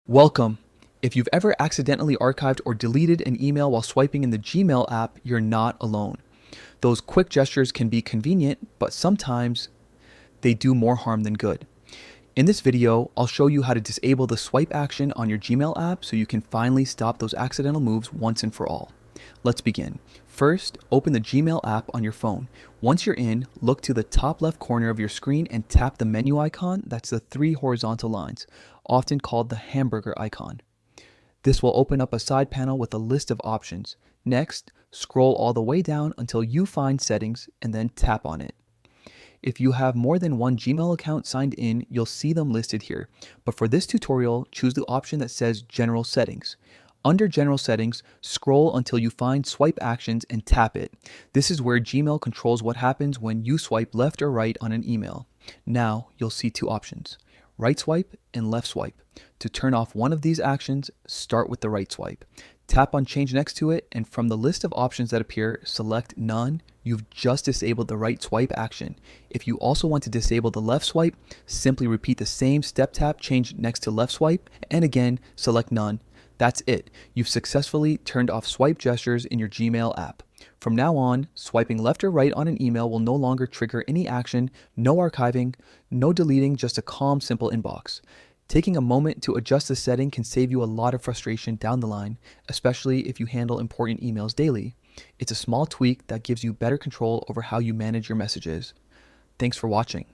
Welcome. If you've ever accidentally archived or deleted an email while swiping in the Gmail app, you're not alone. Those quick gestures can be convenient, but sometimes they do more harm than good. In this video, I'll show you how to disable the swipe action on your Gmail app so you can finally stop those accidental moves once and for all. Let's begin. First, open the Gmail app on your phone. Once you're in, look to the top left corner of your screen and tap the menu icon. That's the three horizontal lines, often called the hamburger icon. This will open up a side panel with a list of options. Next, scroll all the way down until you find Settings and then tap on it. If you have more than one Gmail account signed in, you'll see them listed here. But for this tutorial, choose the option that says General Settings. Under General Settings, scroll until you find Swipe Actions and tap it. This is where Gmail controls what happens when you swipe left or right on an email. Now, you'll see two options: right swipe and left swipe. To turn off one of these actions, start with the right swipe. Tap on Change next to it, and from the list of options that appear, select None. You've just disabled the right swipe action. If you also want to disable the left swipe, simply repeat the same step tap change next to left swipe, and again, select None. That's it. You've successfully turned off swipe gestures in your Gmail app. From now on, swiping left or right on an email will no longer trigger any action, no archiving, no deleting, just a calm, simple inbox. Taking a moment to adjust the setting can save you a lot of frustration down the line, especially if you handle important emails daily. It's a small tweak that gives you better control over how you manage your messages. Thanks for watching.